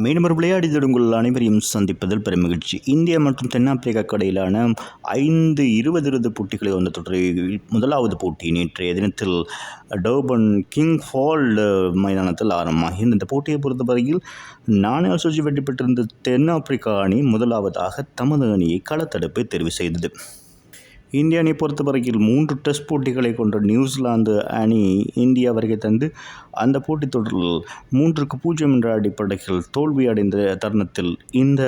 மீண்டும் ஒரு விளையாடி உங்கள் அனைவரையும் சந்திப்பதில் பெரும் மகிழ்ச்சி. இந்தியா மற்றும் தென்னாப்பிரிக்கா இடையிலான 5 20 போட்டிகளை வந்த தொடரில் முதலாவது போட்டி நேற்றைய தினத்தில் டர்பன் கிங் ஃபால்ட் மைதானத்தில் ஆரம்பமாகி இந்த போட்டியை பொறுத்தவரையில் 4 சுற்றி வெற்றி பெற்றிருந்த தென்னாப்பிரிக்கா அணி முதலாவதாக தமது அணியை களத்தடுப்பை தெரிவு செய்தது. இந்திய அணியை பொறுத்தவரையில் 3 டெஸ்ட் போட்டிகளை கொண்ட நியூசிலாந்து அணி இந்தியா வருகை தந்து அந்த போட்டித் தொடரில் 3-0 என்ற அடிப்படையில் தோல்வியடைந்த தருணத்தில் இந்த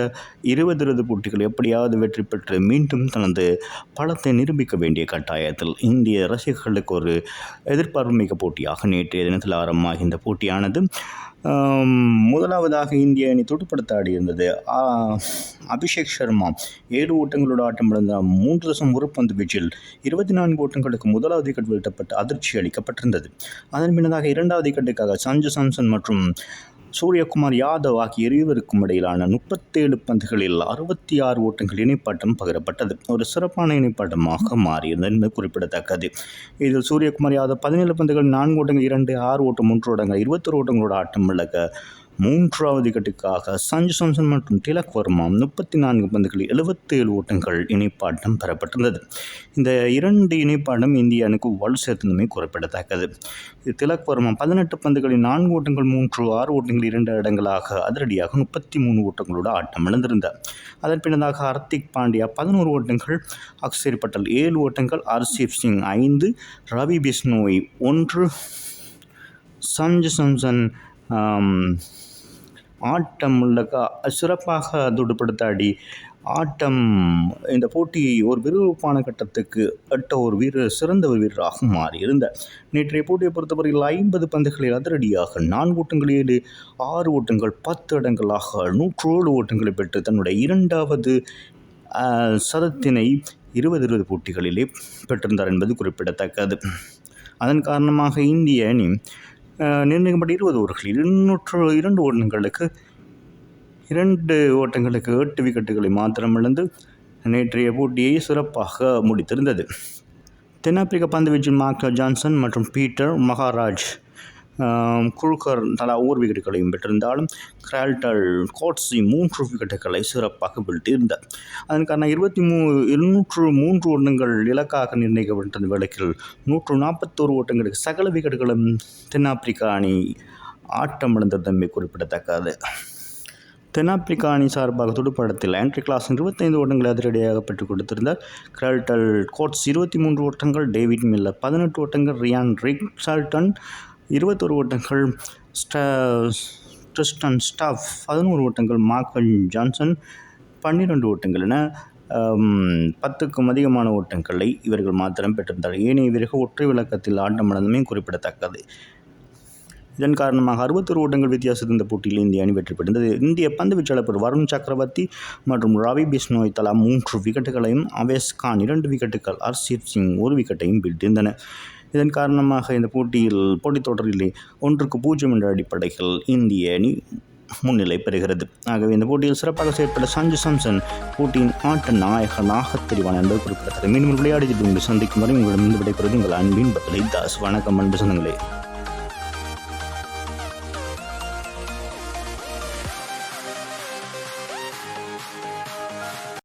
20 போட்டிகள் எப்படியாவது வெற்றி பெற்று மீண்டும் தனது பலத்தை நிரூபிக்க வேண்டிய கட்டாயத்தில் இந்திய ரசிகர்களுக்கு ஒரு எதிர்பார்ப்பு மிக்க போட்டியாக நேற்றைய தினத்தில் ஆரம்பமாக இந்த போட்டியானது. முதலாவதாக இந்திய அணி துடுப்படுத்த ஆடியிருந்தது. அபிஷேக் சர்மா 7 ஓட்டங்களோடு ஆட்டமிழந்த 3.1 பந்து வீச்சில் 24 ஓட்டங்களுக்கு முதலாவது விக்கெட் வீழ்த்தப்பட்டு அதிர்ச்சி அளிக்கப்பட்டிருந்தது. அதன் பின்னதாக இரண்டாவது விக்கெட்டுக்காக சஞ்சு சாம்சன் மற்றும் சூரியகுமார் யாதவ் ஆகிய இருவருக்கும் இடையிலான 37 பந்துகளில் 66 ஓட்டங்கள் இணைப்பாட்டம் பகிரப்பட்டது. ஒரு சிறப்பான இணைப்பாட்டமாக மாறியிருந்தது என்பது குறிப்பிடத்தக்கது. இதில் சூரியகுமார் யாதவ் 17 பந்துகள் 4 ஓட்டங்கள் 2 6 ஓட்டம் 3 ஓட்டங்கள் 21 ஓட்டங்களோடு ஆட்டம் இழக்க, மூன்றாவது விக்கெட்டுக்காக சஞ்சு சாம்சன் மற்றும் திலக் வர்மா 34 பந்துகளில் 77 ஓட்டங்கள் இணைப்பாட்டம் பெறப்பட்டிருந்தது. இந்த 2 இணைப்பாட்டம் இந்திய அணிக்கு வலு சேர்த்ததுமே குறிப்பிடத்தக்கது. திலக் வர்மா 18 பந்துகளில் 4 ஓட்டங்கள் 3 6 ஓட்டங்கள் 2 இடங்களாக அதிரடியாக 33 ஓட்டங்களோடு ஆட்டம் இழந்திருந்தார். அதன் பின்னதாக ஹர்திக் பாண்டியா 11 ஓட்டங்கள், அக்ஷர் பட்டேல் 7 ஓட்டங்கள், ஹர்ஷீப் சிங் 5, ரவி பிஷ்னோய் 1, சஞ்சு சாம்சன் ஆட்டம் சிறப்பாக துடுப்படுத்தாடி ஆட்டம் இந்த போட்டியை ஒரு விறுவிறுப்பான கட்டத்துக்கு ஒரு சிறந்த வீரராக மாறியிருந்தார். நேற்றைய போட்டியை பொறுத்தவரையில் 50 பந்துகளில் அதிரடியாக 4 ஓட்டங்கள் 7 6 ஓட்டங்கள் 10 இடங்களாக 107 ஓட்டங்களை பெற்று தன்னுடைய 2வது சதத்தினை 20 போட்டிகளிலே பெற்றிருந்தார் என்பது குறிப்பிடத்தக்கது. அதன் காரணமாக இந்திய அணி நிர்ணயிக்கப்பட்ட 20 ஓவர்களில் 202 ஓட்டங்களுக்கு 8 விக்கெட்டுகளை மாத்திரம் இழந்து நேற்றைய போட்டியை சிறப்பாக முடித்திருந்தது. தென்னாப்பிரிக்க பந்துவீச்சில் மார்க்கஸ் ஜான்சன் மற்றும் பீட்டர் மகாராஜ் குல்கர் தலா 1 விக்கெட்டுகளையும் பெற்றிருந்தாலும் கிரால்டன் கோட்ஸி 3 விக்கெட்டுகளை சிறப்பாக வீழ்த்தியிருந்தார். அதன் காரணம் 203 ஓட்டங்கள் இலக்காக நிர்ணயிக்கப்பட்ட வேளையில் 141 ஓட்டங்களுக்கு சகல விக்கெட்டுகளும் தென்னாப்பிரிக்கா அணி ஆட்டமிழந்ததன்மை குறிப்பிடத்தக்கது. தென்னாப்பிரிக்கா அணி சார்பாக துடுப்பாட்டத்தில் ஆண்ட்ரி கிளாசன் 25 ஓட்டங்களை அதிரடியாக பெற்றுக் கொடுத்திருந்தார். கிரால்டன் கோட்ஸ் 23 ஓட்டங்கள், டேவிட் மில்லர் 18 ஓட்டங்கள், ரியான் ரிச்சர்ட்சன் 21 ஓட்டங்கள், ட்ரிஸ்டன் ஸ்டாஃப் 11 ஓட்டங்கள், மார்க்கஸ் ஜான்சன் 12 ஓட்டங்கள் என 10க்கும் அதிகமான ஓட்டங்களை இவர்கள் மாத்திரம் பெற்றிருந்தார். ஏனைய வீரர்கள் ஒற்றை விளக்கத்தில் ஆட்டமிழந்தமே குறிப்பிடத்தக்கது. இதன் காரணமாக 61 ஓட்டங்கள் வித்தியாசத்தில் இந்த போட்டியில் இந்திய அணி வெற்றி பெற்றது. இந்திய பந்து வீச்சாளர் வருண் சக்கரவர்த்தி மற்றும் ரவி பிஷ்னோய் தலா 3 விக்கெட்டுகளையும், அவேஸ் கான் 2 விக்கெட்டுகள், ஹர்ஷீப் சிங் 1 விக்கெட்டையும் வீழ்த்தியிருந்தனர். இதன் காரணமாக இந்த போட்டித் தொடரிலே 1-0 என்ற அடிப்படையில் இந்திய அணி முன்னிலை பெறுகிறது. ஆகவே இந்த போட்டியில் சிறப்பாக செயற்பட்ட சஞ்சு சாம்சன் போட்டியின் ஆட்ட நாயகனாக தெரிவான என்பது குறிப்பிடத்தக்கது. மீண்டும் விளையாடி சந்திக்கும் வரை உங்களிடமிருந்து விடைபெறுவது உங்கள் அன்பின் பத்லை தாஸ். வணக்கம் அன்பு சொந்தங்களே.